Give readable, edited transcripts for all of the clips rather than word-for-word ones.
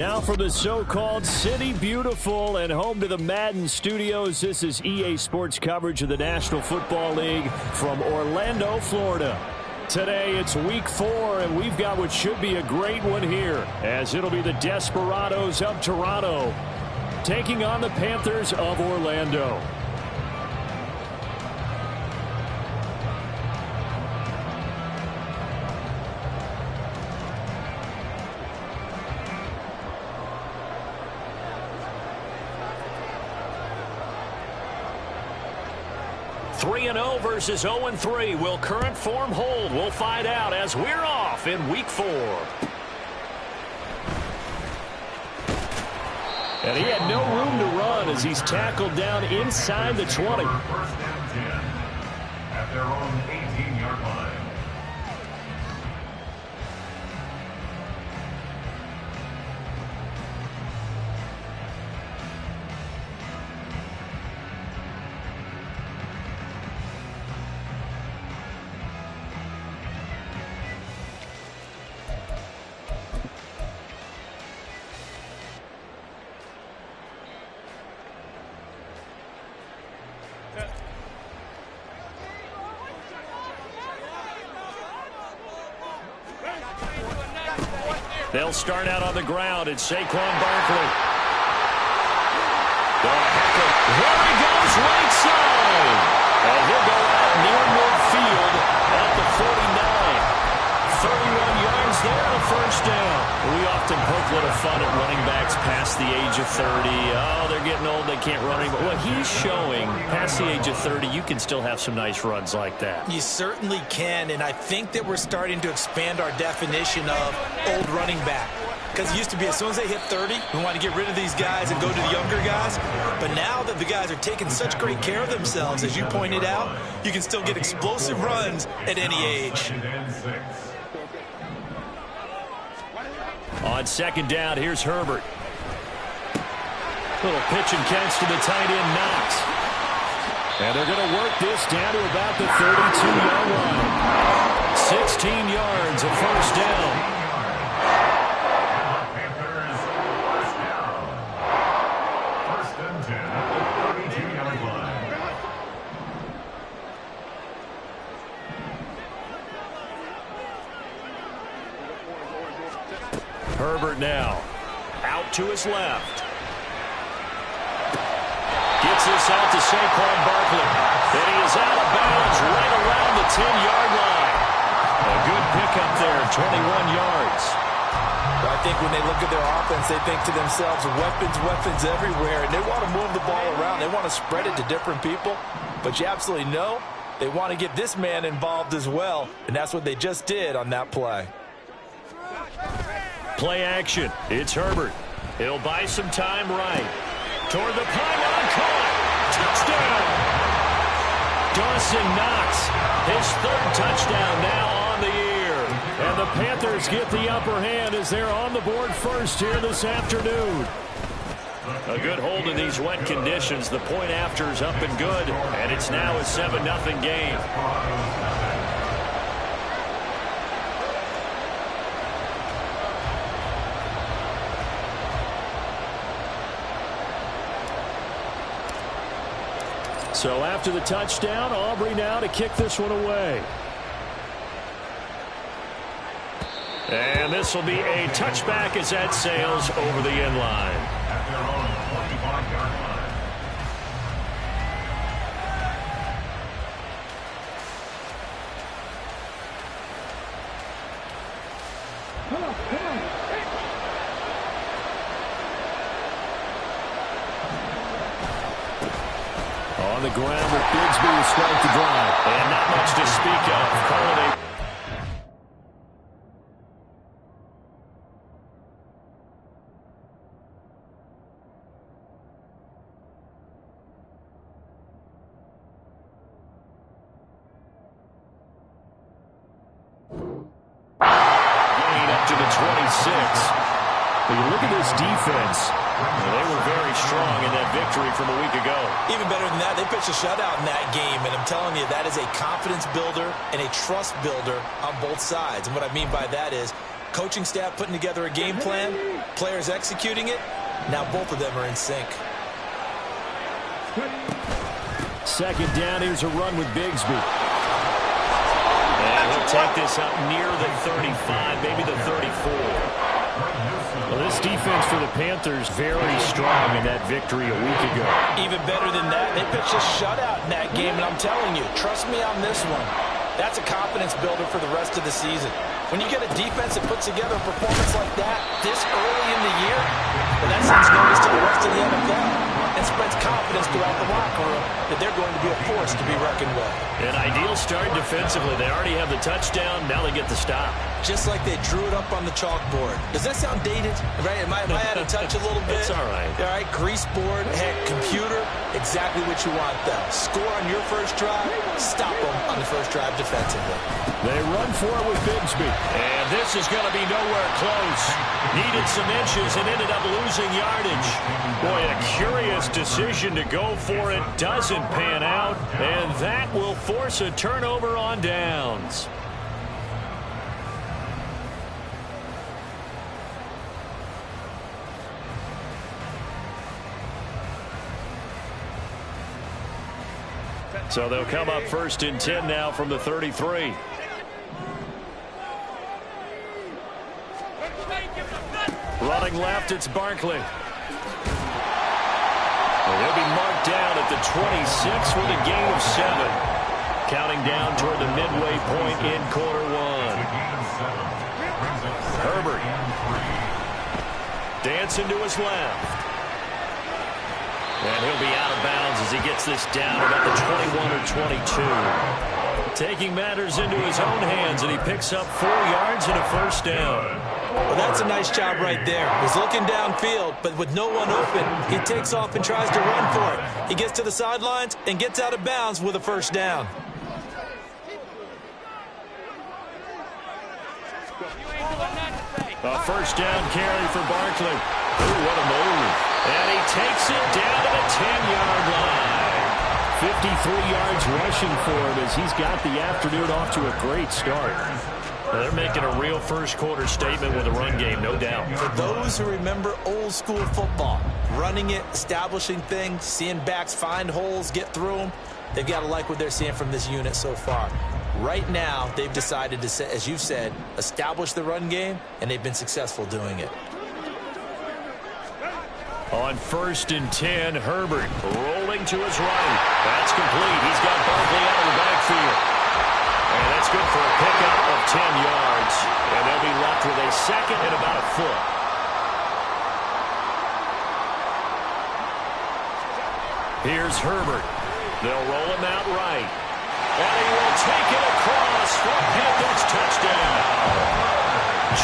Now from the so-called City Beautiful and home to the Madden Studios, this is EA Sports coverage of the National Football League from Orlando, Florida. Today it's week 4, and we've got what should be a great one here, as it'll be the Desperados of Toronto taking on the Panthers of Orlando. Three 3-0 versus 0-3. Will current form hold? We'll find out as we're off in week 4. And he had no room to run as he's tackled down inside the 20. First and 10 at their own 18-yard line. They'll start out on the ground. It's Saquon Barkley. There he goes, right side. And he'll go out near midfield at the 49. 31 yards there, a first down. We often poke a little fun at running backs past the age of 30. Oh, they're getting old, they can't run anymore. Well, he's showing past the age of 30, you can still have some nice runs like that. You certainly can, and I think that we're starting to expand our definition of old running back. Because it used to be as soon as they hit 30, we want to get rid of these guys and go to the younger guys. But now that the guys are taking such great care of themselves, as you pointed out, you can still get explosive runs at any age. On second down, here's Herbert. Little pitch and catch to the tight end, Knox. And they're going to work this down to about the 32-yard line. 16 yards, a first down. Herbert now out to his left. Gets this out to Saquon Barkley. And he is out of bounds right around the 10-yard line. A good pickup there, 21 yards. I think when they look at their offense, they think to themselves, weapons everywhere. And they want to move the ball around. They want to spread it to different people. But you absolutely know they want to get this man involved as well. And that's what they just did on that play. Play action. It's Herbert. He'll buy some time right. Toward the pylon, caught. Touchdown. Dawson Knox, his third touchdown now on the year. And the Panthers get the upper hand as they're on the board first here this afternoon. A good hold in these wet conditions. The point after is up and good. And it's now a 7-0 game. So after the touchdown, Aubrey now to kick this one away. And this will be a touchback as that sails over the end line. At their own 25-yard line. On the ground with Bigsby to start the drive. And not much to speak of. Call it a up to the 26. But you look at this defense. They were very strong in that victory from a week ago. Even better than that, they pitched a shutout in that game, and I'm telling you, that is a confidence builder and a trust builder on both sides. And what I mean by that is coaching staff putting together a game plan, players executing it, now both of them are in sync. Second down, here's a run with Bigsby. And he'll take this up near the 35, maybe the 34. Well, this defense for the Panthers very strong in that victory a week ago. Even better than that, they pitched a shutout in that game, and I'm telling you, trust me on this one. That's a confidence builder for the rest of the season. When you get a defense that puts together a performance like that this early in the year, well, that sends notice to the rest of the NFL and spreads confidence throughout the locker room that they're going to be a force to be reckoned with. An ideal start defensively. They already have the touchdown. Now they get the stop. Just like they drew it up on the chalkboard. Does that sound dated? Right? Am I out of touch a little bit? It's all right. All right, grease board, heck, computer, exactly what you want, though. Score on your first drive, stop them on the first drive defensively. They run for it with Bigsby. And this is going to be nowhere close. Needed some inches and ended up losing yardage. Boy, a curious decision to go for it. Doesn't pan out. And that will force a turnover on downs. So they'll come up first and 10 now from the 33. Running left, it's Barkley. Well, he'll be marked down at the 26 with a gain of 7. Counting down toward the midway point in quarter one. Herbert. Dancing to his left. And he'll be out of bounds as he gets this down about the 21 or 22. Taking matters into his own hands, and he picks up 4 yards and a first down. Well, that's a nice job right there. He's looking downfield, but with no one open, he takes off and tries to run for it. He gets to the sidelines and gets out of bounds with a first down. A first down carry for Barkley. Ooh, what a move. And he takes it down to the 10-yard line. 53 yards rushing for him as he's got the afternoon off to a great start. Now they're making a real first-quarter statement with a run game, no doubt. For those who remember old-school football, running it, establishing things, seeing backs find holes, get through them, they've got to like what they're seeing from this unit so far. Right now, they've decided to, as you've said, establish the run game, and they've been successful doing it. On first and 10, Herbert rolling to his right. That's complete. He's got Barkley out of the backfield. And that's good for a pickup of 10 yards. And they'll be left with a second and about a foot. Here's Herbert. They'll roll him out right. And he will take it across for a Panthers touchdown.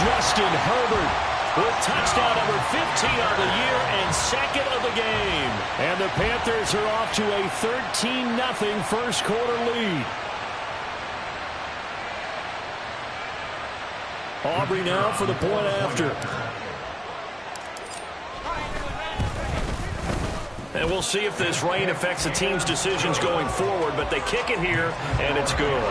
Justin Herbert with touchdown number 15 of the year and second of the game. And the Panthers are off to a 13-0 first quarter lead. Aubrey now for the point after. And we'll see if this rain affects the team's decisions going forward, but they kick it here, and it's good.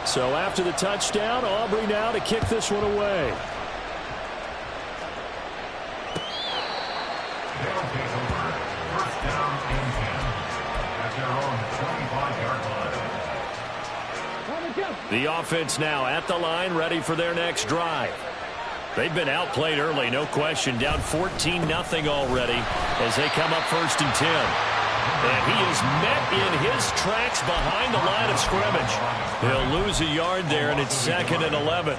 So after the touchdown, Aubrey now to kick this one away. The offense now at the line, ready for their next drive. They've been outplayed early, no question. Down 14-0 already as they come up first and 10. And he is met in his tracks behind the line of scrimmage. He'll lose a yard there, and it's second and 11.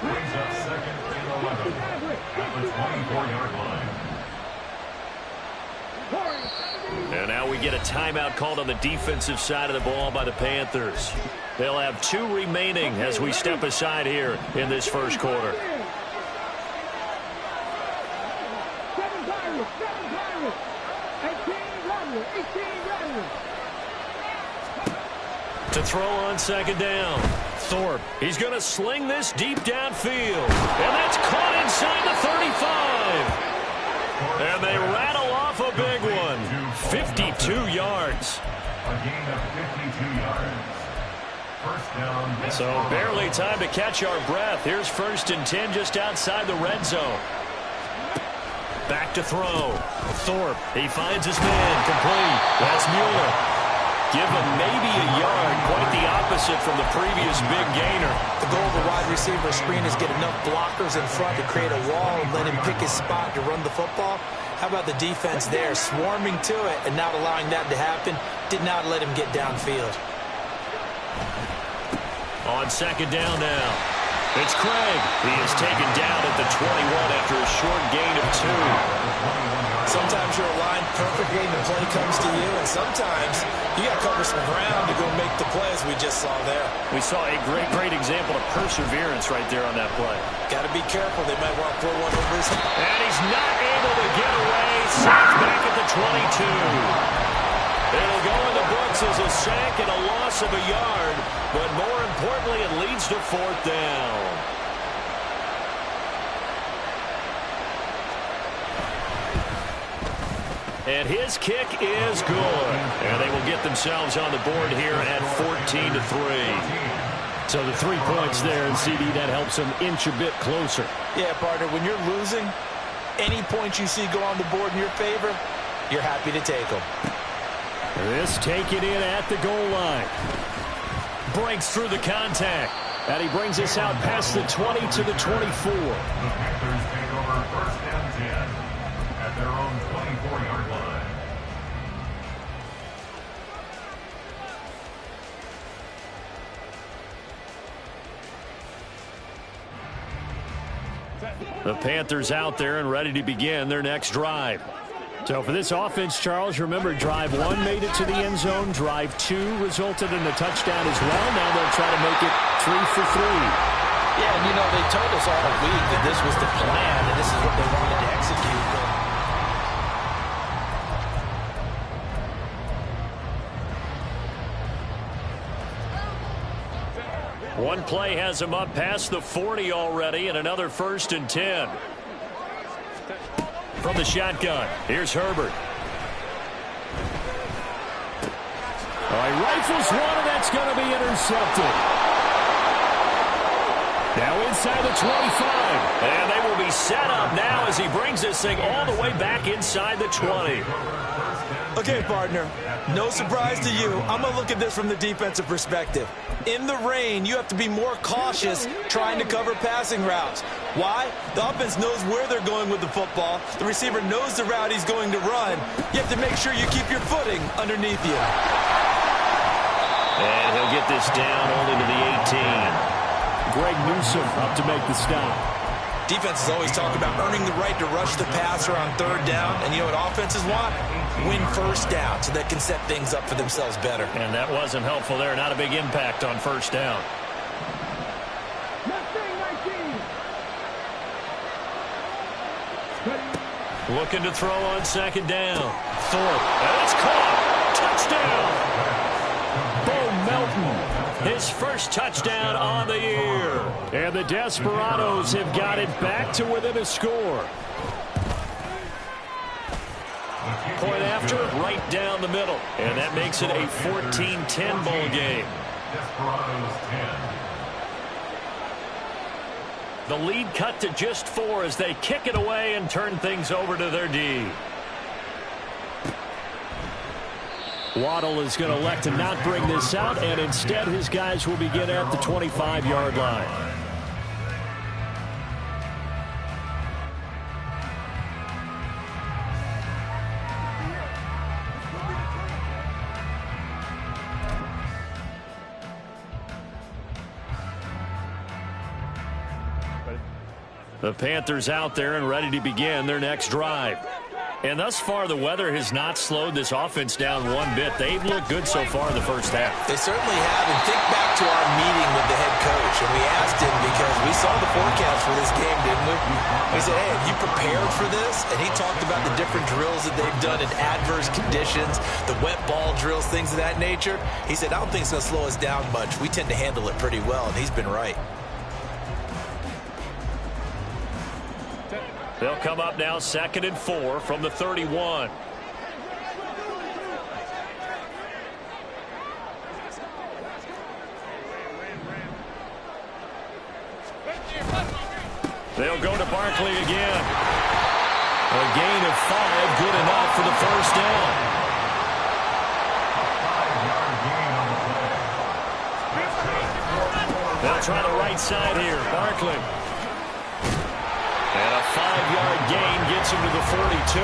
And now we get a timeout called on the defensive side of the ball by the Panthers. They'll have 2 remaining as we step aside here in this first quarter. To throw on second down. Thorpe, he's going to sling this deep downfield. And that's caught inside the 35. And they rattle off a big one. 52 yards. A gain of 52 yards. First down. So barely time to catch our breath. Here's 1st and 10 just outside the red zone. Back to throw. Thorpe, he finds his man. Complete. That's Mueller. Give him maybe a yard. Quite the opposite from the previous big gainer. The goal of a wide receiver screen is get enough blockers in front to create a wall and let him pick his spot to run the football. How about the defense there, swarming to it and not allowing that to happen? Did not let him get downfield. On 2nd down now. It's Craig. He is taken down at the 21 after a short gain of 2. Sometimes you're aligned perfectly and the play comes to you, and sometimes you got to cover some ground to go make the play, as we just saw there. We saw a great example of perseverance right there on that play. Got to be careful. They might want to throw one over his head. And he's not able to get away. Sacked back at the 22. It'll go in the books as a sack and a loss of a yard, but more importantly, it leads to 4th down. And his kick is good. And they will get themselves on the board here at 14-3. So the 3 points there, and CD, that helps them inch a bit closer. Yeah, partner, when you're losing, any points you see go on the board in your favor, you're happy to take them. This taken in at the goal line. Breaks through the contact. And he brings us out past the 20 to the 24. The Panthers take over 1st and 10 at their own 24-yard line. The Panthers out there and ready to begin their next drive. So for this offense, Charles, remember drive 1 made it to the end zone. Drive 2 resulted in a touchdown as well. Now they'll try to make it 3 for 3. Yeah, and you know, they told us all week that this was the plan and this is what they wanted to execute. One play has him up past the 40 already, and another 1st and 10. From the shotgun, here's Herbert. He rifles one, and that's going to be intercepted. Now inside the 25. And they will be set up now as he brings this thing all the way back inside the 20. Okay, partner, no surprise to you. I'm going to look at this from the defensive perspective. In the rain, you have to be more cautious trying to cover passing routes. Why? The offense knows where they're going with the football. The receiver knows the route he's going to run. You have to make sure you keep your footing underneath you. And he'll get this down only to the 18. Greg Newsome up to make the stop. Defenses always talk about earning the right to rush the passer on 3rd down. And you know what offenses want? Win 1st down so they can set things up for themselves better. And that wasn't helpful there. Not a big impact on 1st down. Looking to throw on 2nd down. Thorpe. And it's caught. Touchdown. Bo Melton. His first touchdown on the year. And the Desperados have got it back to within a score. Point after, right down the middle. And that makes it a 14-10 ball game. Desperados 10. The lead cut to just 4 as they kick it away and turn things over to their D. Waddle is going to elect to not bring this out, and instead his guys will begin at the 25-yard line. The Panthers out there and ready to begin their next drive. And thus far, the weather has not slowed this offense down one bit. They've looked good so far in the first half. They certainly have. And think back to our meeting with the head coach. And we asked him because we saw the forecast for this game, didn't we? We said, hey, have you prepared for this? And he talked about the different drills that they've done in adverse conditions, the wet ball drills, things of that nature. He said, I don't think it's going to slow us down much. We tend to handle it pretty well, and he's been right. They'll come up now 2nd and 4 from the 31. They'll go to Barkley again. A gain of 5, good enough for the first down. 5-yard gain on the play. They'll try the right side here. Barkley. And a 5-yard gain gets him to the 42.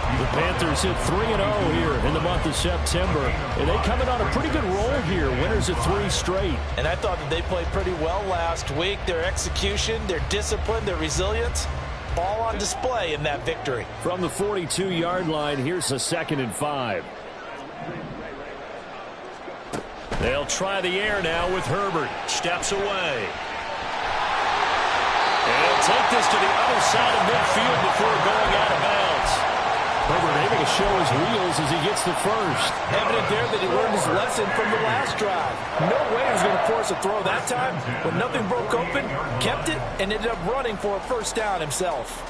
The Panthers hit 3-0 here in the month of September. And they come in on a pretty good roll here. Winners of 3 straight. And I thought that they played pretty well last week. Their execution, their discipline, their resilience, all on display in that victory. From the 42-yard line, here's a 2nd and 5. They'll try the air now with Herbert. Steps away. And he'll take this to the other side of midfield before going out of bounds. Herbert able to show his wheels as he gets the first. Evident there that he learned his lesson from the last drive. No way he was going to force a throw that time. When nothing broke open, kept it, and ended up running for a first down himself.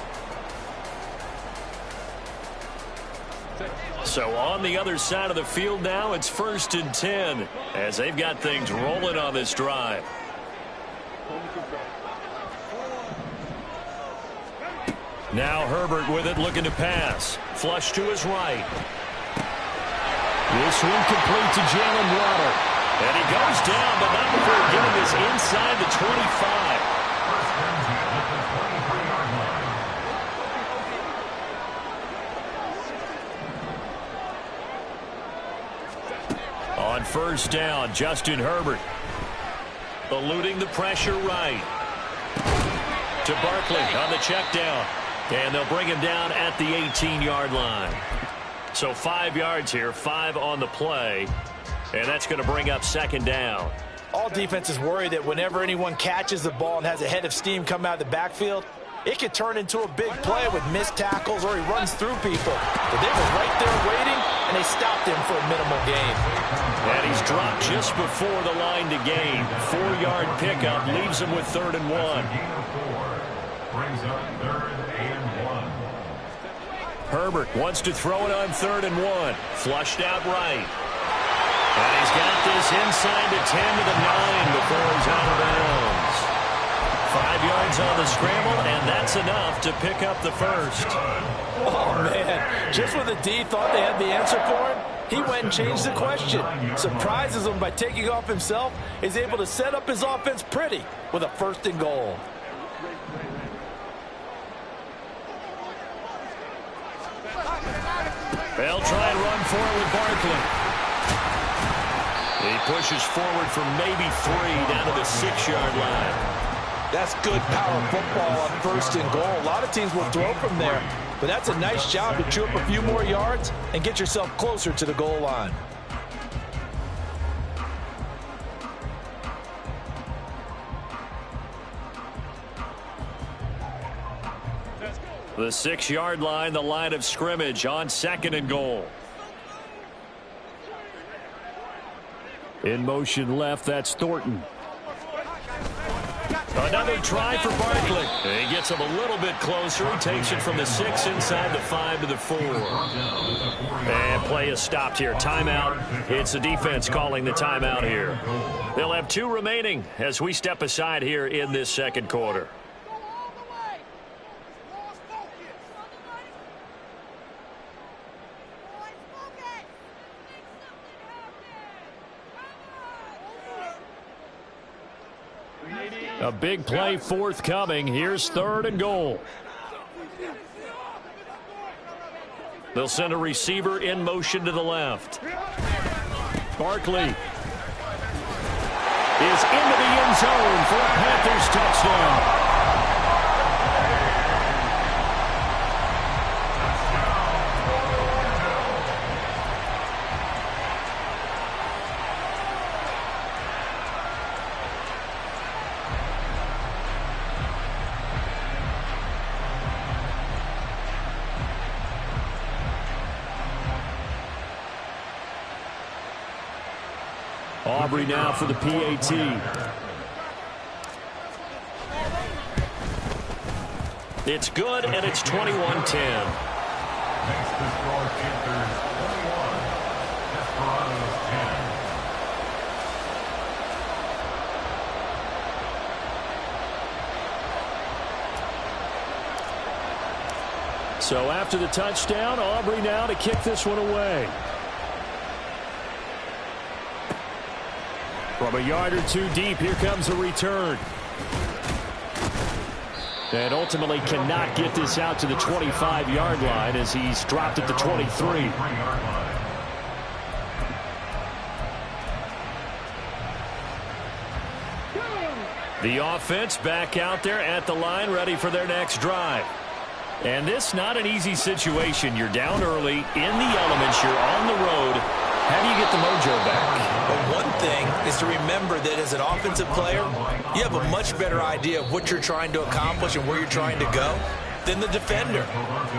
So on the other side of the field now, it's 1st and 10 as they've got things rolling on this drive. Now Herbert with it, looking to pass. Flush to his right. This one complete to Jalen Waddle. And he goes down, but not before getting this inside the 25. First and 10 at the 23-yard line. On first down, Justin Herbert. Eluding the pressure right. To Barkley on the check down. And they'll bring him down at the 18-yard line. So 5 yards here, 5 on the play. And that's going to bring up 2nd down. All defenses worry that whenever anyone catches the ball and has a head of steam come out of the backfield, it could turn into a big play with missed tackles or he runs through people. But they were right there waiting, and they stopped him for a minimal gain. And he's dropped just before the line to gain. 4-yard pickup leaves him with 3rd and 1. Gain of 4 brings up 3rd and 1. Herbert wants to throw it on 3rd and 1. Flushed out right. And he's got this inside the 10 to the 9 before he's out of bounds. 5 yards on the scramble, and that's enough to pick up the first. Oh, man. Just when the D thought they had the answer for him, he went and changed the question. Surprises him by taking off himself. Is able to set up his offense pretty with a 1st and goal. They'll try and run for it with Barkley. He pushes forward for maybe 3 down to the 6-yard line. That's good power football on 1st and goal. A lot of teams will throw from there, but that's a nice job to chew up a few more yards and get yourself closer to the goal line. The 6-yard line, the line of scrimmage on 2nd and goal. In motion left, that's Thornton. Another try for Barkley. He gets him a little bit closer. He takes it from the 6 inside the 5 to the 4. And play is stopped here. Timeout. It's the defense calling the timeout here. They'll have 2 remaining as we step aside here in this 2nd quarter. A big play forthcoming. Here's 3rd and goal. They'll send a receiver in motion to the left. Barkley is into the end zone for a Panthers touchdown. Aubrey now for the PAT. It's good, and it's 21-10. Makes the score Panthers 21, Desperados 10. So after the touchdown, Aubrey now to kick this one away. From a yard or two deep, here comes a return. And ultimately cannot get this out to the 25-yard line as he's dropped at the 23. The offense back out there at the line, ready for their next drive. And this not an easy situation. You're down early, in the elements, you're on the road. How do you get the mojo back? Well, one thing is to remember that as an offensive player, you have a much better idea of what you're trying to accomplish and where you're trying to go than the defender.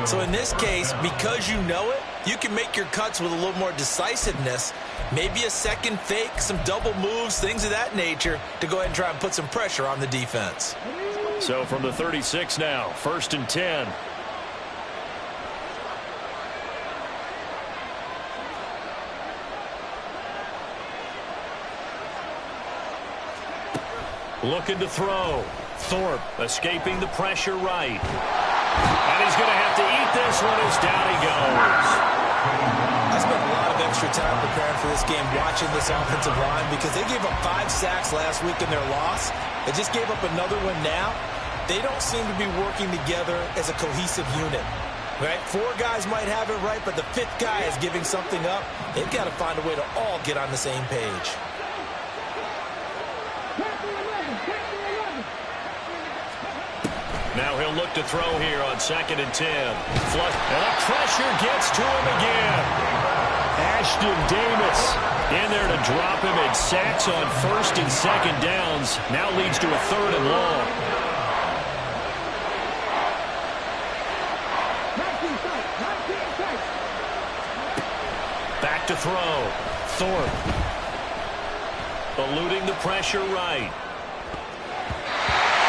So in this case, because you know it, you can make your cuts with a little more decisiveness, maybe a second fake, some double moves, things of that nature, to go ahead and try and put some pressure on the defense. So from the 36 now, 1st and 10. Looking to throw. Thorpe escaping the pressure right. And he's going to have to eat this one as down he goes. I spent a lot of extra time preparing for this game watching this offensive line because they gave up 5 sacks last week in their loss. They just gave up another one now. They don't seem to be working together as a cohesive unit. Right? 4 guys might have it right, but the 5th guy is giving something up. They've got to find a way to all get on the same page. Now he'll look to throw here on 2nd and 10. Flush, and the pressure gets to him again. Ashton Davis in there to drop him, and sacks on 1st and 2nd downs. Now leads to a 3rd and long. Back to throw. Thorpe. Eluding the pressure right.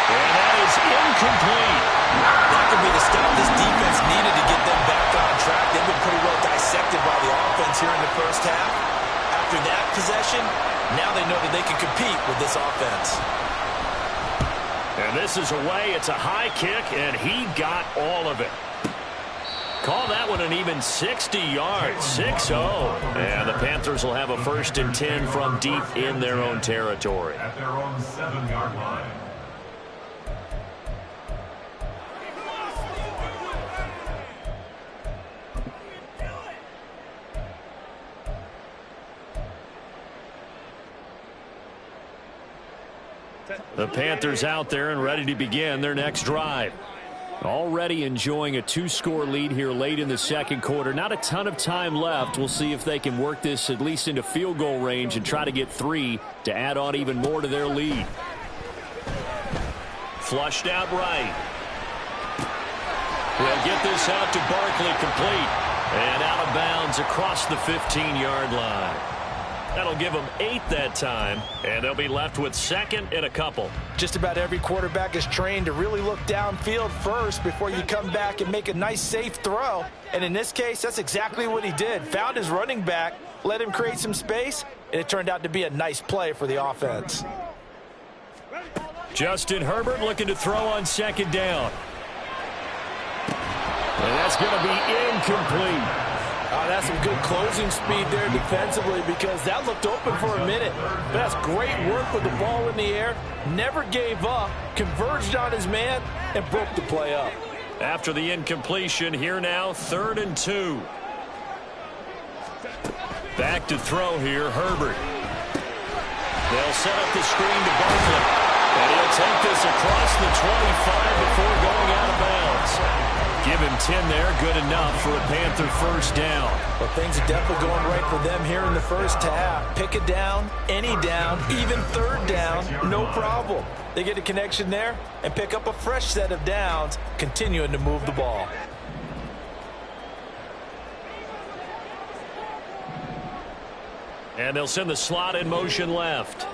And that is incomplete. That could be the stop this defense needed to get them back on track. They've been pretty well dissected by the offense here in the first half. After that possession, now they know that they can compete with this offense. And this is away. It's a high kick, and he got all of it. Call that one an even 60 yards, 6-0. And the Panthers will have a 1st and 10 from deep in their own territory. At their own 7-yard line. The Panthers out there and ready to begin their next drive. Already enjoying a 2-score lead here late in the 2nd quarter. Not a ton of time left. We'll see if they can work this at least into field goal range and try to get 3 to add on even more to their lead. Flushed out right. We'll get this out to Barkley, complete. And out of bounds across the 15-yard line. That'll give them 8 that time, and they'll be left with 2nd and a couple. Just about every quarterback is trained to really look downfield first before you come back and make a nice, safe throw. And in this case, that's exactly what he did. Found his running back, let him create some space, and it turned out to be a nice play for the offense. Justin Herbert looking to throw on 2nd down. And that's going to be incomplete. Oh, that's some good closing speed there defensively because that looked open for a minute. But that's great work with the ball in the air. Never gave up, converged on his man, and broke the play up. After the incompletion, here now, 3rd and 2. Back to throw here, Herbert. They'll set up the screen to Barkley. And he'll take this across the 25 before going out of bounds. Give him 10 there, good enough for a Panther 1st down. Well, things are definitely going right for them here in the first half. Pick a down, any down, even 3rd down, no problem. They get a connection there and pick up a fresh set of downs, continuing to move the ball. And they'll send the slot in motion left.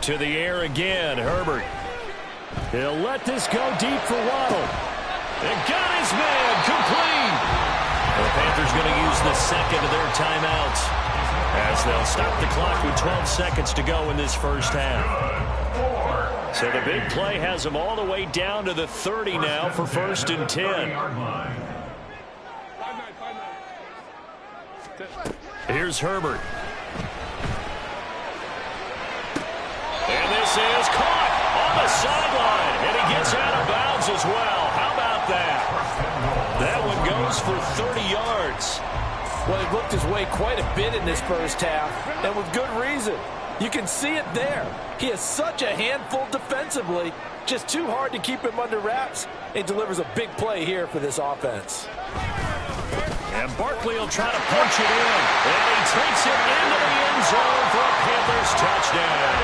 To the air again, Herbert. He'll let this go deep for Waddle. And got his man, complete. The Panthers going to use the 2nd of their timeouts as they'll stop the clock with 12 seconds to go in this first half. So the big play has them all the way down to the 30 now for 1st and 10. Here's Herbert. And this is caught on the sideline. And he gets out of bounds as well. How about that? That one goes for 30 yards. Well, he looked his way quite a bit in this first half, and with good reason. You can see it there. He is such a handful defensively, just too hard to keep him under wraps, and delivers a big play here for this offense. And Barkley will try to punch it in, and he takes it into the end zone for a Panthers touchdown.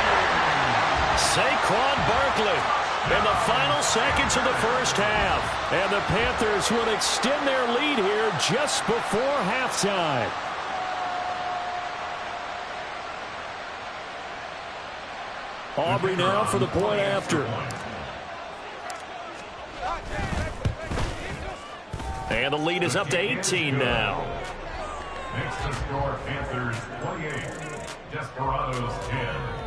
Saquon Barkley in the final seconds of the first half, and the Panthers will extend their lead here just before halftime. Aubrey now for the point after. And the lead is up to 18 now. Next to score, Panthers 28, Desperados 10.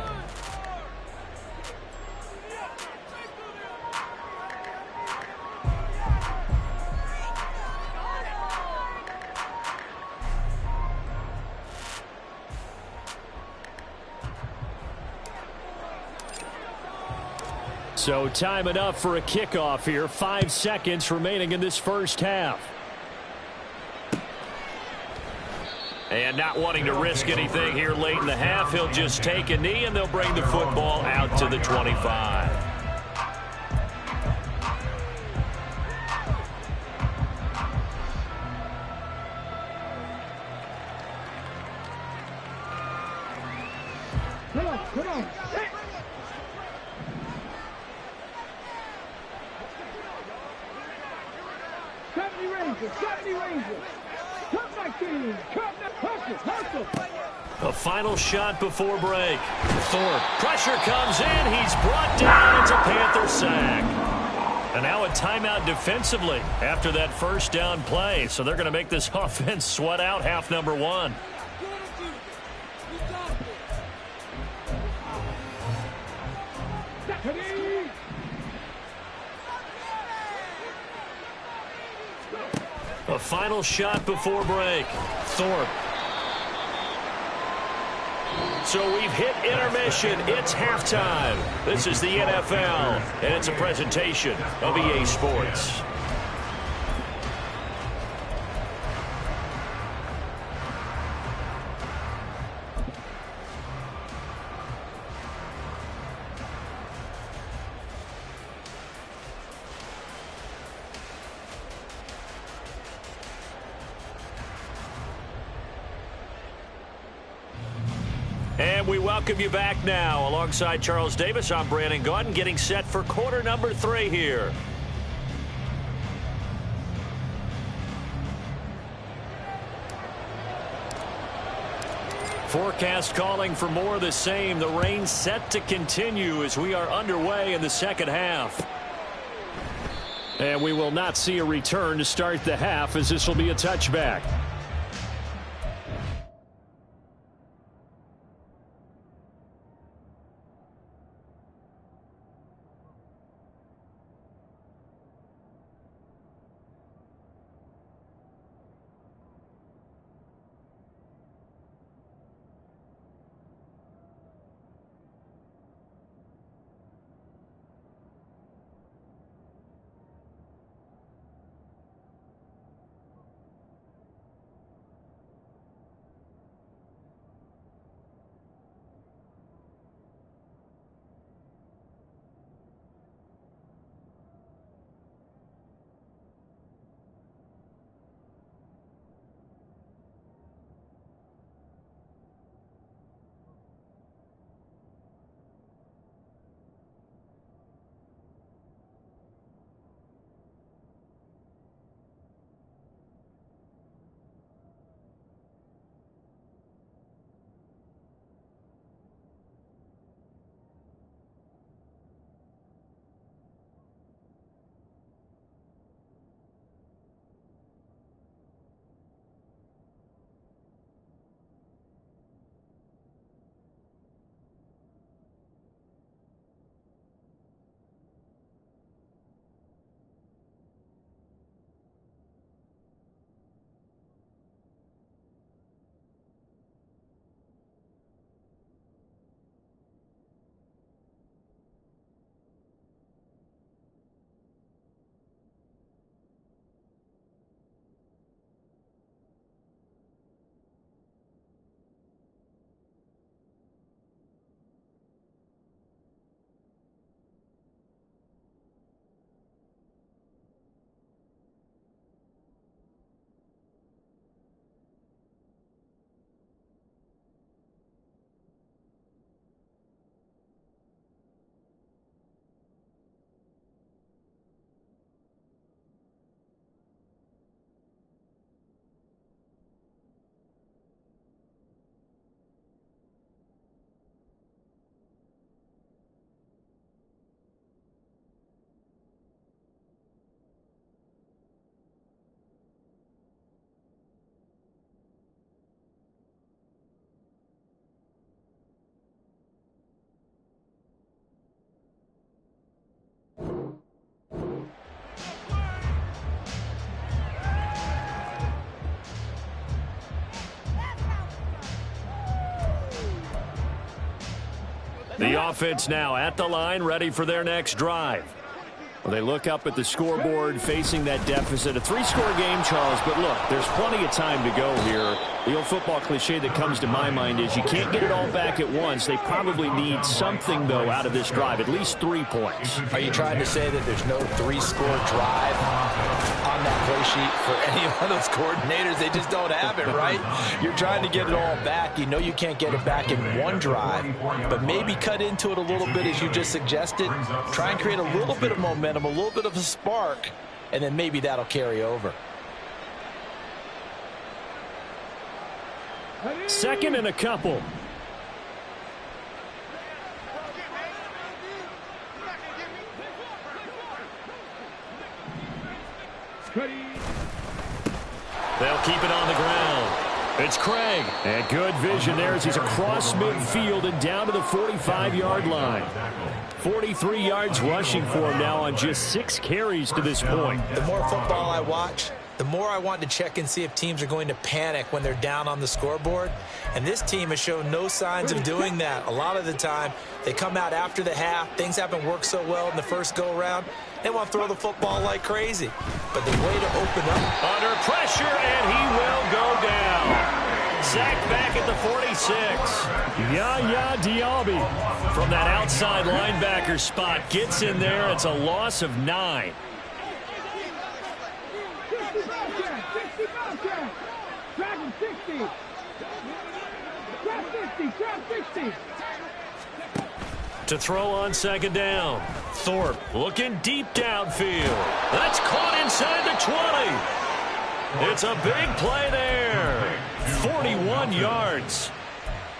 So time enough for a kickoff here. 5 seconds remaining in this first half. And not wanting to risk anything here late in the half, he'll just take a knee and they'll bring the football out to the 25. Come on. A final shot before break. Thorpe. Pressure comes in. He's brought down. It's a Panther sack. And now a timeout defensively after that first down play. So they're going to make this offense sweat out half number one. A final shot before break. Thorpe. So we've hit intermission. It's halftime. This is the NFL, and it's a presentation of EA Sports. And we welcome you back now. Alongside Charles Davis, I'm Brandon Gaudin, getting set for quarter number 3 here. Forecast calling for more of the same. The rain set to continue as we are underway in the second half. And we will not see a return to start the half, as this will be a touchback. The offense now at the line, ready for their next drive. Well, they look up at the scoreboard facing that deficit. A 3-score game, Charles, but look, there's plenty of time to go here. The old football cliche that comes to my mind is you can't get it all back at once. They probably need something, though, out of this drive, at least 3 points. Are you trying to say that there's no 3-score drive on that play sheet for any of those coordinators? They just don't have it, right? You're trying to get it all back. You know you can't get it back in one drive, but maybe cut into it a little bit as you just suggested. Try and create a little bit of momentum, a little bit of a spark, and then maybe that'll carry over. Second and a couple. They'll keep it on the ground. It's Craig. And good vision there as he's across midfield and down to the 45-yard line. 43 yards rushing for him now on just 6 carries to this point. The more football I watch, the more I want to check and see if teams are going to panic when they're down on the scoreboard. And this team has shown no signs of doing that. A lot of the time, they come out after the half. Things haven't worked so well in the first go-around. They want to throw the football like crazy. But the way to open up. Under pressure, and he will go down. Sacked back at the 46. Yaya Diaby from that outside linebacker spot gets in there. It's a loss of 9. To throw on second down. Thorpe looking deep downfield. That's caught inside the 20. It's a big play there. 41 yards.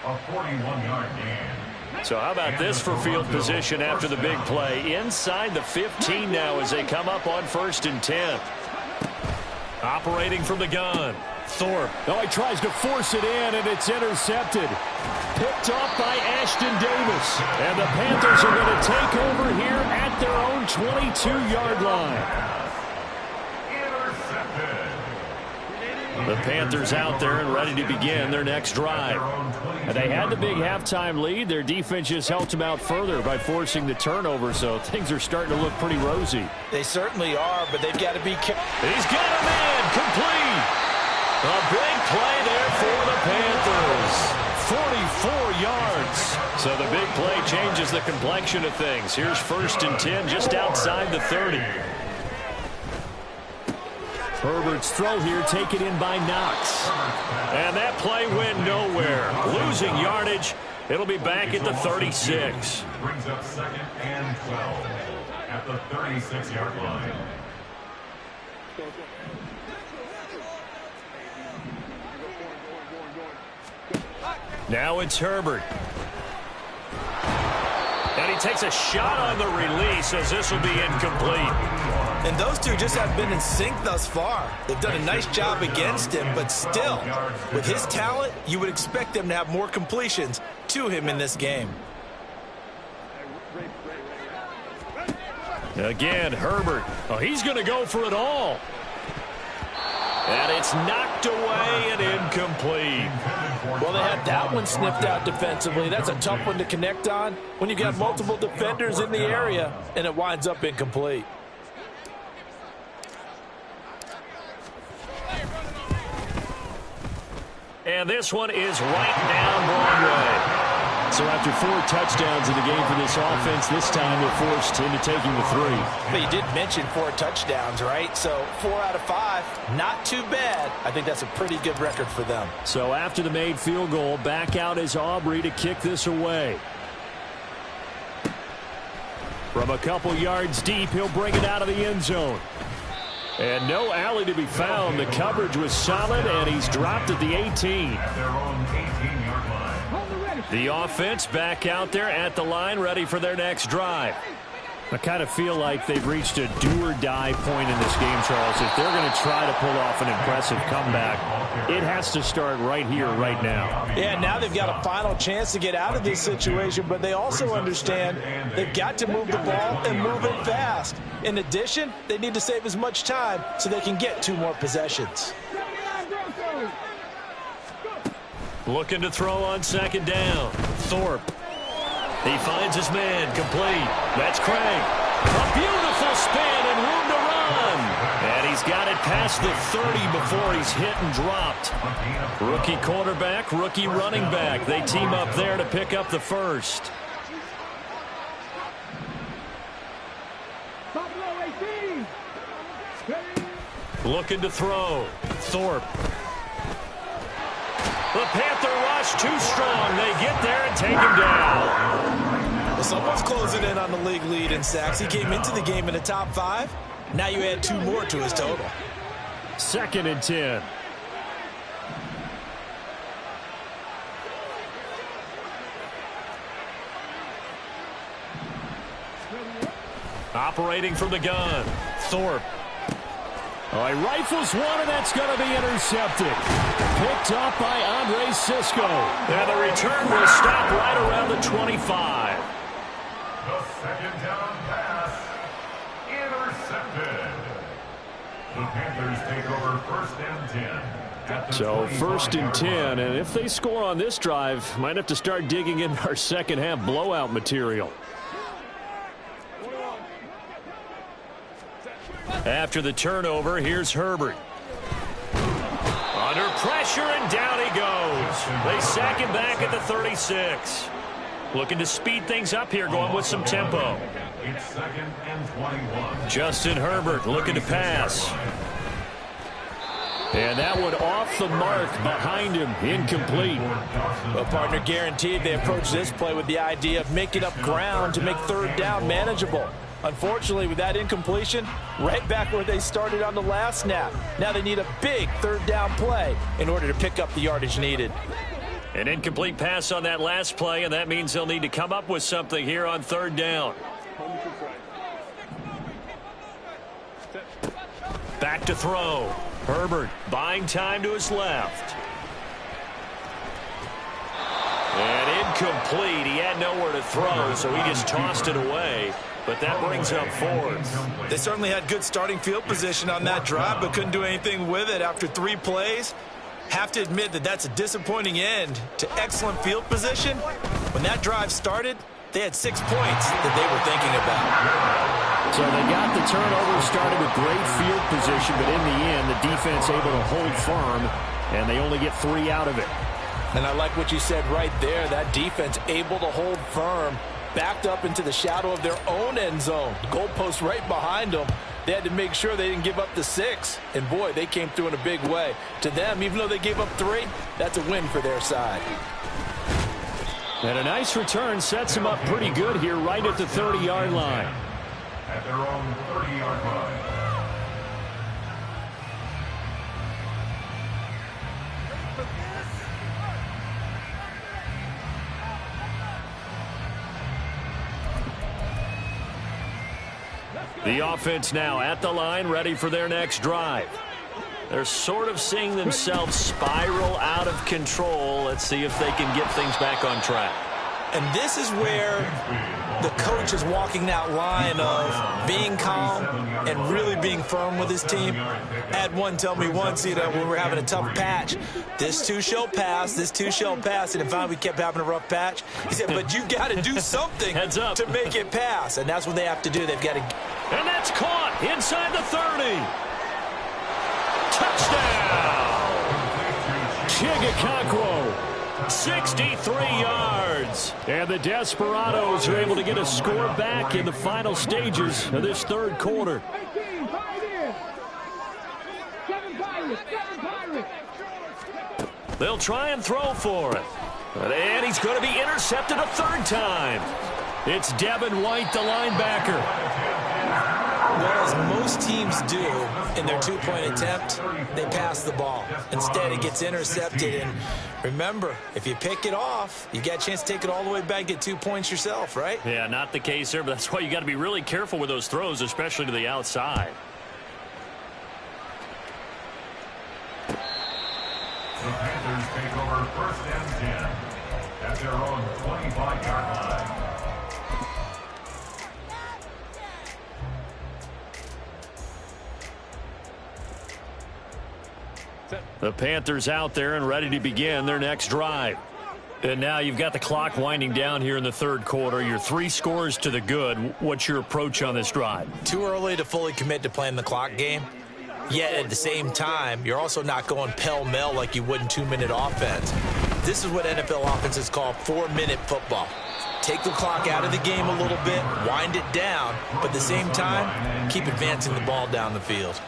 A 41-yard gain. So how about this for field position after the big play? Inside the 15 now as they come up on 1st and 10. Operating from the gun. Thorpe. Oh, he tries to force it in, and it's intercepted. Picked off by Ashton Davis. And the Panthers are going to take over here at their own 22-yard line. The Panthers out there and ready to begin their next drive. And they had the big halftime lead. Their defense just helped them out further by forcing the turnover, so things are starting to look pretty rosy. They certainly are, but they've got to be careful. He's got a man complete. A big play there for the Panthers. 44 yards. So the big play changes the complexion of things. Here's 1st and 10 just outside the 30. Herbert's throw here taken in by Knox. And that play went nowhere. Losing yardage. It'll be back at the 36. Brings up 2nd and 12 at the 36-yard line. Now it's Herbert. And he takes a shot on the release as this will be incomplete. And those two just have been in sync thus far. They've done a nice job against him, but still, with his talent, you would expect them to have more completions to him in this game. Again, Herbert. Oh, he's going to go for it all. And it's knocked away and incomplete. Well, they had that one sniffed out defensively. That's a tough one to connect on when you got multiple defenders in the area, and it winds up incomplete. And this one is right down Broadway. So after 4 touchdowns in the game for this offense, this time they're forced into taking the 3. But you did mention 4 touchdowns, right? So 4 out of 5, not too bad. I think that's a pretty good record for them. So after the made field goal, back out is Aubrey to kick this away. From a couple yards deep, he'll bring it out of the end zone. And no alley to be found. The coverage was solid, and he's dropped at the 18. At their own 18-yard line. The offense back out there at the line, ready for their next drive. I kind of feel like they've reached a do-or-die point in this game, Charles. If they're going to try to pull off an impressive comeback, it has to start right here, right now. Yeah, now they've got a final chance to get out of this situation, but they also understand they've got to move the ball and move it fast. In addition, they need to save as much time so they can get 2 more possessions. Looking to throw on second down. Thorpe. He finds his man, complete. That's Craig. A beautiful spin and room to run. And he's got it past the 30 before he's hit and dropped. Rookie quarterback, rookie running back. They team up there to pick up the first. Looking to throw. Thorpe. The Panther rush too strong. They get there and take him down. Well, someone's closing in on the league lead in sacks. He came into the game in the top 5. Now you add 2 more to his total. 2nd and 10. Operating from the gun. Thorpe. Oh, he rifles one, and that's going to be intercepted. Picked up by Andre Sisco. And the return will stop right around the 25. The second down pass. Intercepted. The Panthers take over 1st and 10. So 1st and 10, and if they score on this drive, might have to start digging in our second half blowout material. After the turnover, here's Herbert. Under pressure, and down he goes. They sack him back at the 36. Looking to speed things up here, going with some tempo. It's 2nd and 21. Justin Herbert looking to pass. And that one off the mark behind him, incomplete. Well, partner, guaranteed they approach this play with the idea of making up ground to make 3rd down manageable. Unfortunately, with that incompletion, right back where they started on the last snap. Now they need a big 3rd down play in order to pick up the yardage needed. An incomplete pass on that last play, and that means they'll need to come up with something here on 3rd down. Back to throw. Herbert buying time to his left. And incomplete. He had nowhere to throw, so he just tossed it away. But that brings up 4th. They certainly had good starting field position on that drive, but couldn't do anything with it after 3 plays. Have to admit that that's a disappointing end to excellent field position. When that drive started, they had 6 points that they were thinking about. So they got the turnover, started with great field position, but in the end, the defense able to hold firm, and they only get 3 out of it. And I like what you said right there. That defense able to hold firm, backed up into the shadow of their own end zone. The goalpost right behind them. They had to make sure they didn't give up the 6. And, boy, they came through in a big way. To them, even though they gave up 3, that's a win for their side. And a nice return sets them up pretty good here right at the 30-yard line. At their own 30-yard line. The offense now at the line, ready for their next drive. They're sort of seeing themselves spiral out of control. Let's see if they can get things back on track. And this is where the coach is walking that line of being calm and really being firm with his team. Had one tell me once, when we were having a tough patch, this too shall pass, this too shall pass. And finally we kept having a rough patch. He said, but you got to do something Heads up. to make it pass. And that's what they have to do. They've got to. And that's caught inside the 30. Touchdown. Chigakankwo. 63 yards. And the Desperados are able to get a score back in the final stages of this 3rd quarter. They'll try and throw for it. And he's going to be intercepted a 3rd time. It's Devin White, the linebacker. Well, as most teams do in their 2-point attempt, they pass the ball. Instead, it gets intercepted. And remember, if you pick it off, you got a chance to take it all the way back, get 2 points yourself, right? Yeah, not the case there, but that's why you got to be really careful with those throws, especially to the outside. The Panthers take over 1st and 10 at their own 25-yard line. The Panthers out there and ready to begin their next drive. And now you've got the clock winding down here in the third quarter. You're 3 scores to the good. What's your approach on this drive? Too early to fully commit to playing the clock game. Yet at the same time, you're also not going pell-mell like you would in 2-minute offense. This is what NFL offenses call 4-minute football. Take the clock out of the game a little bit, wind it down, but at the same time, keep advancing the ball down the field.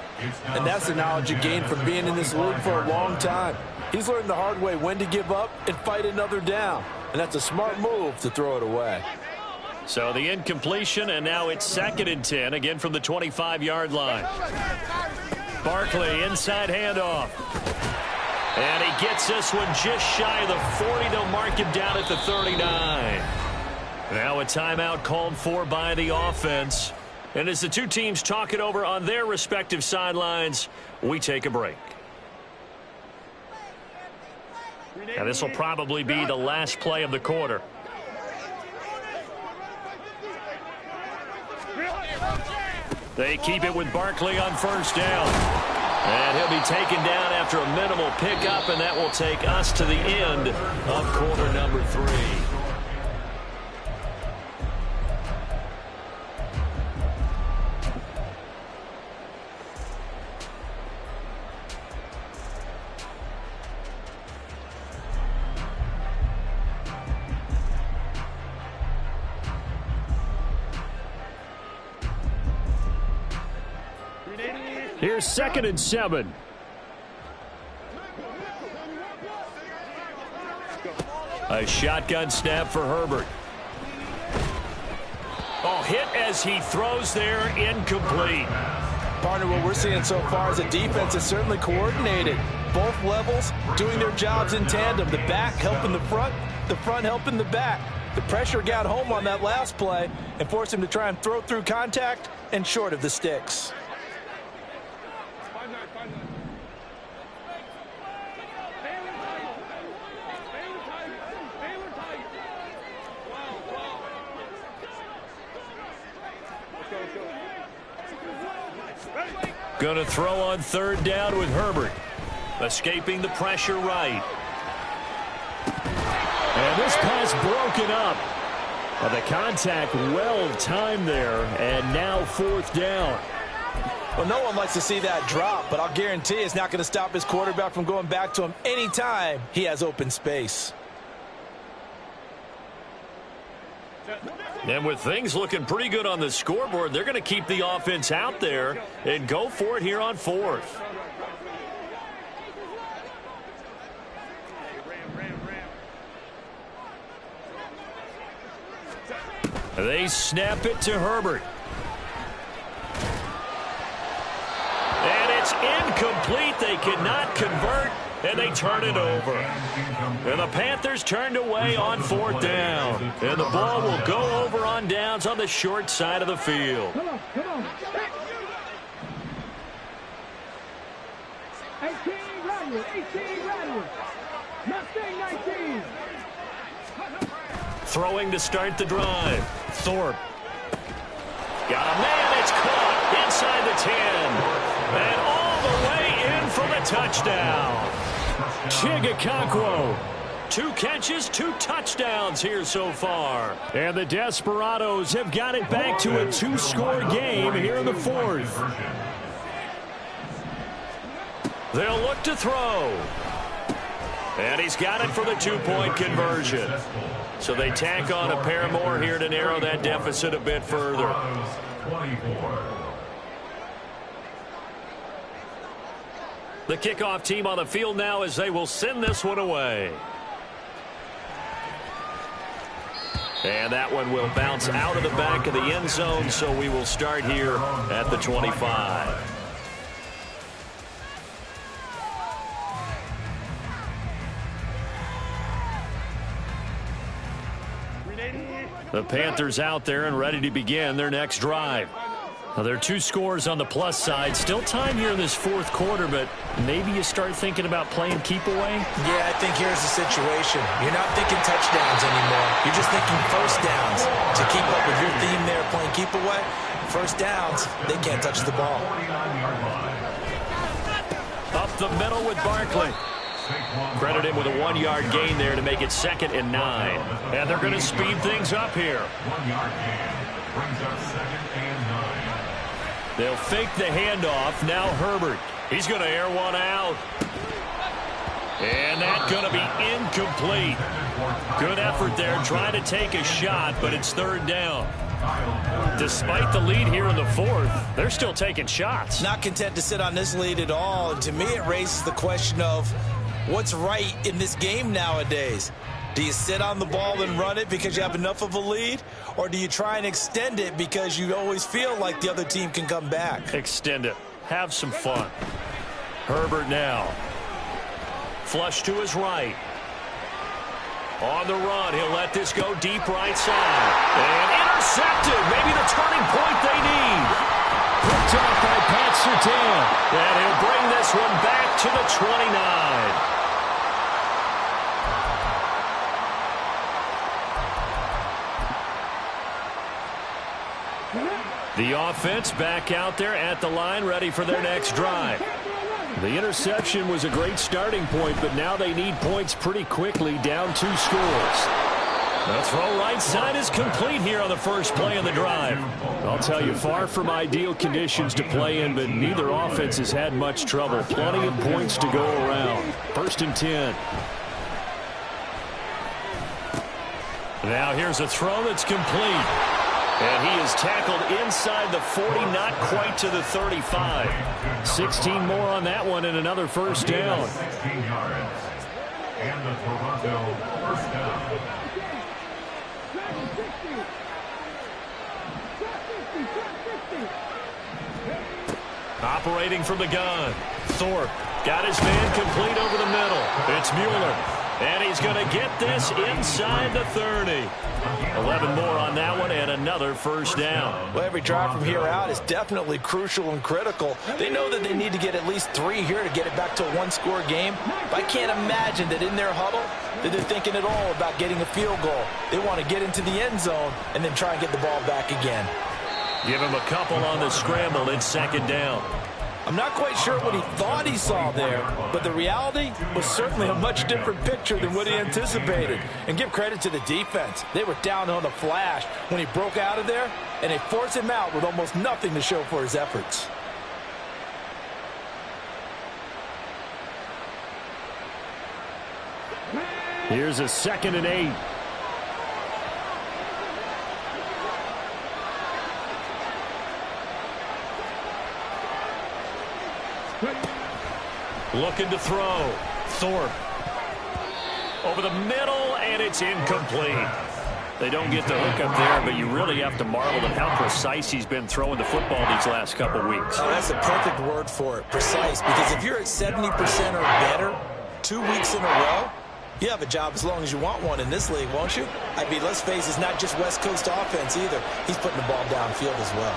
And that's the knowledge you gain from being in this league for a long time. He's learned the hard way when to give up and fight another down. And that's a smart move to throw it away. So the incompletion, and now it's 2nd and 10, again from the 25-yard line. Barkley, inside handoff. And he gets this one just shy of the 40. They'll mark him down at the 39. Now a timeout called for by the offense. And as the two teams talk it over on their respective sidelines, we take a break. And this will probably be the last play of the quarter. They keep it with Barkley on first down. And he'll be taken down after a minimal pickup, and that will take us to the end of quarter number 3. Here's 2nd and 7. A shotgun snap for Herbert. Oh, hit as he throws there, incomplete. Partner, what we're seeing so far is a defense is certainly coordinated. Both levels doing their jobs in tandem. The back helping the front helping the back. The pressure got home on that last play and forced him to try and throw through contact and short of the sticks. Going to throw on 3rd down with Herbert. Escaping the pressure right. And this pass broken up. And the contact well timed there. And now 4th down. Well, no one likes to see that drop, but I'll guarantee it's not going to stop his quarterback from going back to him anytime he has open space. And with things looking pretty good on the scoreboard, they're going to keep the offense out there and go for it here on 4th. They snap it to Herbert. And it's incomplete. They cannot convert, and they turn it over. And the Panthers turned away on 4th down. And the ball will go over on downs on the short side of the field. Come on. 18 Radwood. Mustang 19. Throwing to start the drive. Thorpe. Got a man. It's caught inside the 10. And all the way in for the touchdown. Chigakakwo. 2 catches, 2 touchdowns here so far. And the Desperados have got it back to a 2-score game here in the 4th. They'll look to throw. And he's got it for the 2-point conversion. So they tack on a pair more here to narrow that deficit a bit further. The kickoff team on the field now as they will send this one away. And that one will bounce out of the back of the end zone, so we will start here at the 25. The Panthers out there and ready to begin their next drive. Now, there are 2 scores on the plus side. Still time here in this 4th quarter, but maybe you start thinking about playing keep away? Yeah, I think here's the situation. You're not thinking touchdowns anymore. You're just thinking first downs. To keep up with your theme there, playing keep away, first downs, they can't touch the ball. Up the middle with Barkley. Credit him with a 1-yard gain there to make it 2nd and 9. And they're going to speed things up here. 1-yard gain brings up 2nd and 9. They'll fake the handoff. Now Herbert. He's going to air one out. And that's going to be incomplete. Good effort there trying to take a shot, but it's 3rd down. Despite the lead here in the 4th, they're still taking shots. Not content to sit on this lead at all. And to me, it raises the question of what's right in this game nowadays. Do you sit on the ball and run it because you have enough of a lead? Or do you try and extend it because you always feel like the other team can come back? Extend it. Have some fun. Herbert now. Flush to his right. On the run, he'll let this go deep right side. And intercepted. Maybe the turning point they need. Picked off by Pat Surtain. And he'll bring this one back to the 29. The offense back out there at the line, ready for their next drive. The interception was a great starting point, but now they need points pretty quickly, down 2 scores. The throw right side is complete here on the first play of the drive. I'll tell you, far from ideal conditions to play in, but neither offense has had much trouble. Plenty of points to go around. 1st and 10. Now here's a throw that's complete. And he is tackled inside the 40, not quite to the 35. 16 more on that one and another first down. 16 yards. And the Toronto first down. Operating from the gun. Thorpe got his man complete over the middle. It's Mueller. And he's going to get this inside the 30. 11 more on that one and another first down. Well, every drive from here out is definitely crucial and critical. They know that they need to get at least 3 here to get it back to a 1-score game. But I can't imagine that in their huddle that they're thinking at all about getting a field goal. They want to get into the end zone and then try and get the ball back again. Give him a couple on the scramble. It's 2nd down. I'm not quite sure what he thought he saw there, but the reality was certainly a much different picture than what he anticipated. And give credit to the defense. They were down on the flash when he broke out of there, and they forced him out with almost nothing to show for his efforts. Here's a 2nd and 8. Looking to throw. Thorpe. Over the middle, and it's incomplete. They don't get the hook up there, but you really have to marvel at how precise he's been throwing the football these last couple weeks. Oh, that's a perfect word for it, precise, because if you're at 70% or better 2 weeks in a row, you have a job as long as you want one in this league, won't you? I mean, let's face it, it's not just West Coast offense either. He's putting the ball downfield as well.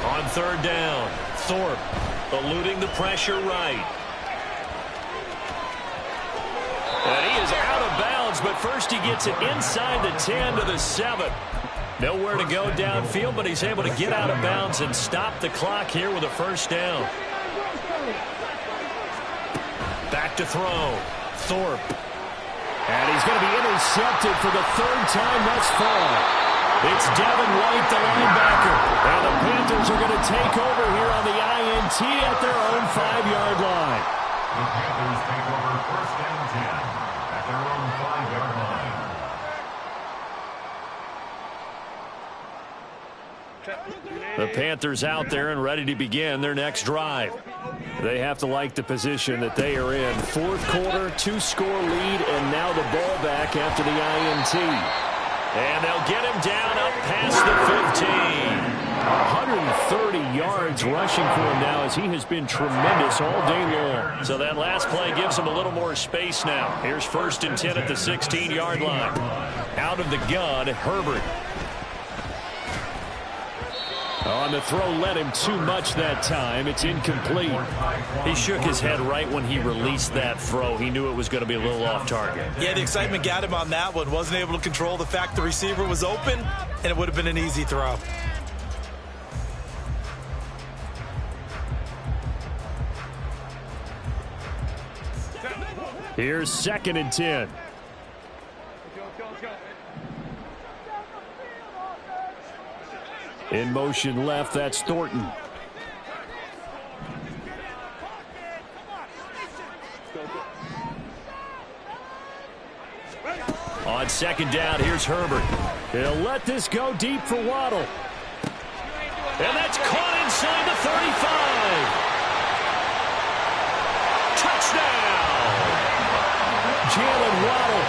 On 3rd down, Thorpe eluding the pressure right. And he is out of bounds, but first he gets it inside the 10 to the 7. Nowhere to go downfield, but he's able to get out of bounds and stop the clock here with a first down. Back to throw. Thorpe. And he's going to be intercepted for the 3rd time thus far. It's Devin White, the linebacker. And the Panthers are going to take over here on the INT at their own 5-yard line. The Panthers take over 1st and 10 at their own 5-yard line. The Panthers out there and ready to begin their next drive. They have to like the position that they are in. 4th quarter, 2-score lead, and now the ball back after the INT. And they'll get him down up past the 15. 130 yards rushing for him now as he has been tremendous all day long. So that last play gives him a little more space now. Here's 1st and 10 at the 16-yard line. Out of the gun, Herbert. On the throw, led him too much that time. It's incomplete. He shook his head right when he released that throw. He knew it was going to be a little off target. Yeah, the excitement got him on that one. Wasn't able to control the fact the receiver was open, and it would have been an easy throw. Here's 2nd and 10. In motion left, that's Thornton. On 2nd down, here's Herbert. He'll let this go deep for Waddle. And that's caught inside the 35. Touchdown! Jalen Waddle,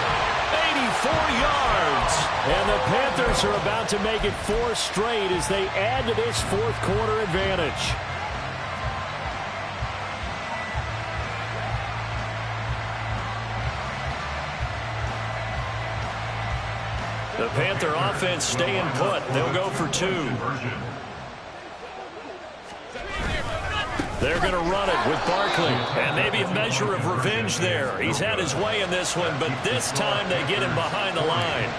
84 yards. And the Panthers are about to make it 4 straight as they add to this 4th quarter advantage. The Panther offense staying put. They'll go for 2. They're going to run it with Barkley. And maybe a measure of revenge there. He's had his way in this one, but this time they get him behind the line.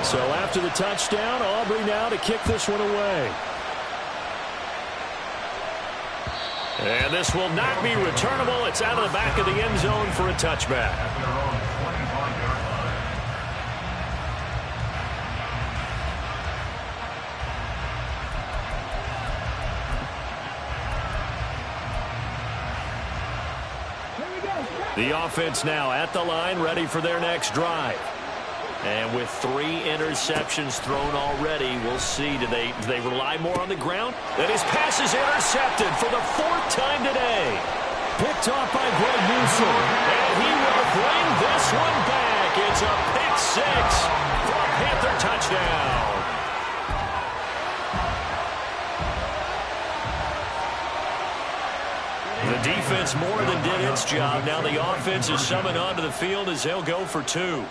So after the touchdown, Aubrey now to kick this one away. And this will not be returnable. It's out of the back of the end zone for a touchback. The offense now at the line, ready for their next drive. And with 3 interceptions thrown already, we'll see. Do they rely more on the ground? And his pass is intercepted for the 4th time today. Picked off by Greg Newsom. And he will bring this one back. It's a pick 6 for a Panther touchdown. The defense more than did its job. Now the offense is summoned onto the field as they'll go for 2.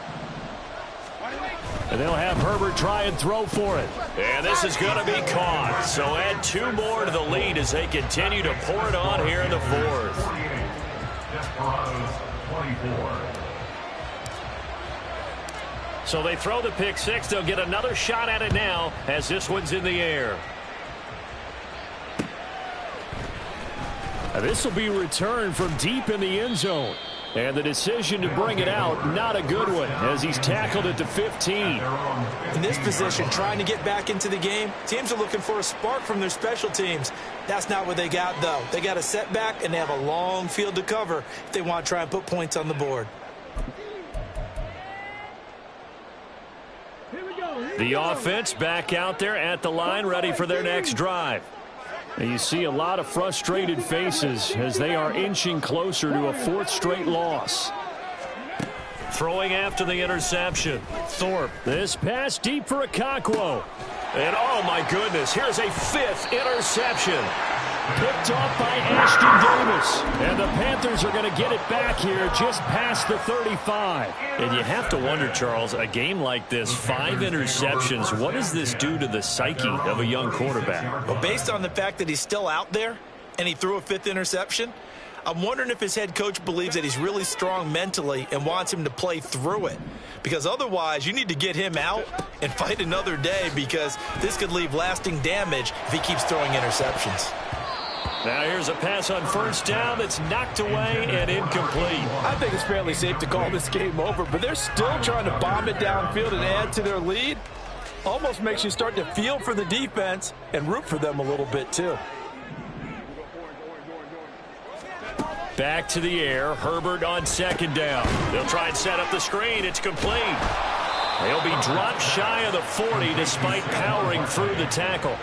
And they'll have Herbert try and throw for it. And this is going to be caught. So add 2 more to the lead as they continue to pour it on here in the 4th. So they throw the pick 6. They'll get another shot at it now as this one's in the air. This will be returned from deep in the end zone. And the decision to bring it out, not a good one, as he's tackled at the 15. In this position, trying to get back into the game, teams are looking for a spark from their special teams. That's not what they got, though. They got a setback, and they have a long field to cover if they want to try and put points on the board. The offense back out there at the line, ready for their next drive. And you see a lot of frustrated faces as they are inching closer to a 4th straight loss. Throwing after the interception. Thorpe. This pass deep for Okonkwo. And oh my goodness, here's a 5th interception. Picked off by Ashton Davis. And the Panthers are going to get it back here just past the 35. And you have to wonder, Charles, a game like this, 5 interceptions, what does this do to the psyche of a young quarterback? Well, based on the fact that he's still out there and he threw a 5th interception, I'm wondering if his head coach believes that he's really strong mentally and wants him to play through it. Because otherwise, you need to get him out and fight another day, because this could leave lasting damage if he keeps throwing interceptions. Now here's a pass on 1st down that's knocked away and incomplete. I think it's fairly safe to call this game over, but they're still trying to bomb it downfield and add to their lead. Almost makes you start to feel for the defense and root for them a little bit too. Back to the air. Herbert on 2nd down. They'll try and set up the screen. It's complete. They'll be dropped shy of the 40 despite powering through the tackle.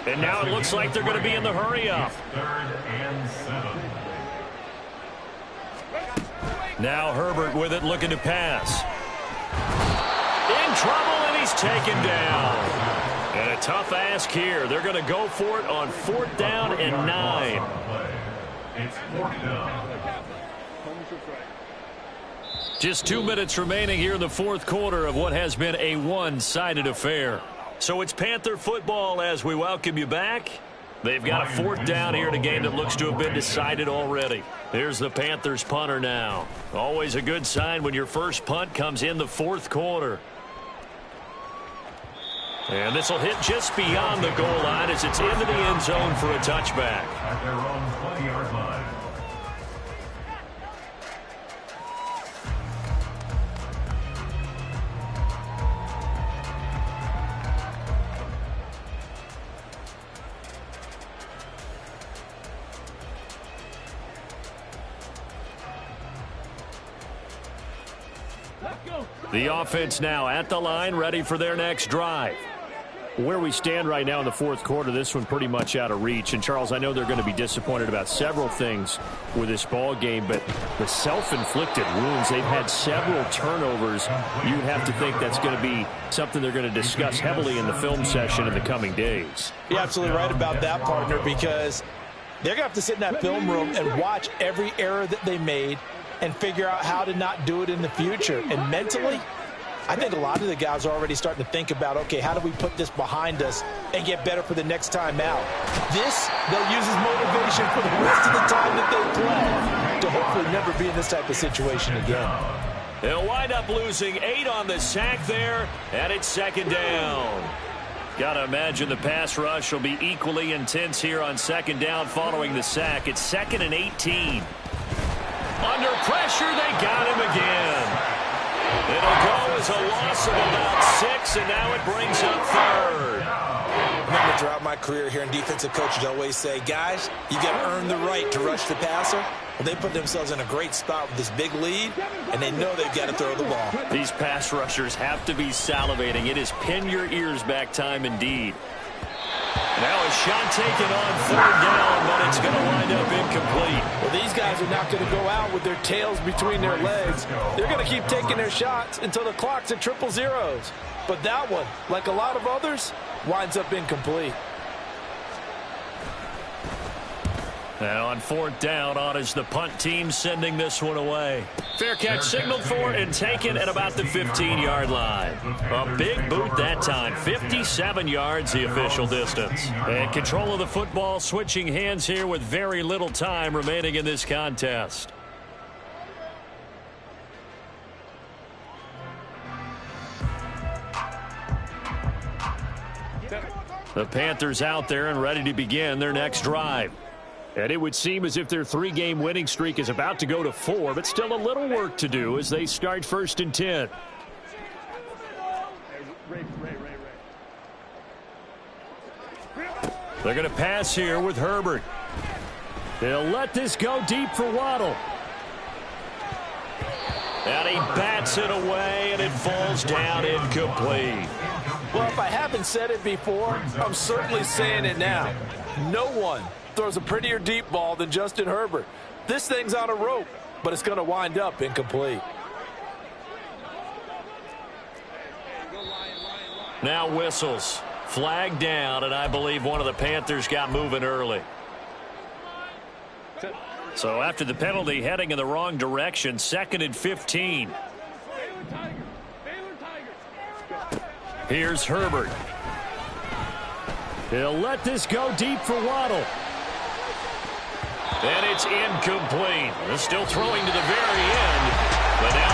And now it looks like they're going to be in the hurry-up. 3rd and 7. Now Herbert with it, looking to pass. In trouble, and he's taken down. And a tough ask here. They're going to go for it on 4th down and 9. It's 4th down. Just 2 minutes remaining here in the 4th quarter of what has been a one-sided affair. So it's Panther football as we welcome you back. They've got a 4th down here in a game that looks to have been decided already. Here's the Panthers punter now. Always a good sign when your first punt comes in the 4th quarter. And this will hit just beyond the goal line as it's into the end zone for a touchback. At their own 20-yard line. The offense now at the line, ready for their next drive. Where we stand right now in the fourth quarter, this one pretty much out of reach. And, Charles, I know they're going to be disappointed about several things with this ball game, but the self-inflicted wounds, they've had several turnovers. You'd have to think that's going to be something they're going to discuss heavily in the film session in the coming days. You're absolutely right about that, partner, because they're going to have to sit in that film room and watch every error that they made and figure out how to not do it in the future. And mentally, I think a lot of the guys are already starting to think about, okay, how do we put this behind us and get better for the next time out? This, they'll use as motivation for the rest of the time that they play to hopefully never be in this type of situation again. They'll wind up losing 8 on the sack there, and it's second down. Got to imagine the pass rush will be equally intense here on second down following the sack. It's 2nd and 18. Under pressure, they got him again. It'll go as a loss of about 6, and now it brings up 3rd. I remember throughout my career here in defensive coaches always say, guys, you got to earn the right to rush the passer. Well, they put themselves in a great spot with this big lead, and they know they've got to throw the ball. These pass rushers have to be salivating. It is pin your ears back time indeed. Now a shot taken on 3rd down, but it's going to wind up incomplete. Well, these guys are not going to go out with their tails between their legs. They're going to keep taking their shots until the clock's at 000. But that one, like a lot of others, winds up incomplete. Now on 4th down, on is the punt team sending this one away. Fair catch signaled for and taken at about the 15-yard line. A big boot that time. 57 yards the official distance. And control of the football switching hands here with very little time remaining in this contest. The Panthers out there and ready to begin their next drive. And it would seem as if their 3-game winning streak is about to go to 4, but still a little work to do as they start 1st and 10. They're going to pass here with Herbert. They'll let this go deep for Waddle. And he bats it away, and it falls down incomplete. Well, if I haven't said it before, I'm certainly saying it now. No one throws a prettier deep ball than Justin Herbert. This thing's on a rope, but it's going to wind up incomplete. Now whistles. Flag down, and I believe one of the Panthers got moving early. So after the penalty, heading in the wrong direction, 2nd and 15. Here's Herbert. He'll let this go deep for Waddle. And it's incomplete. They're still throwing to the very end, but now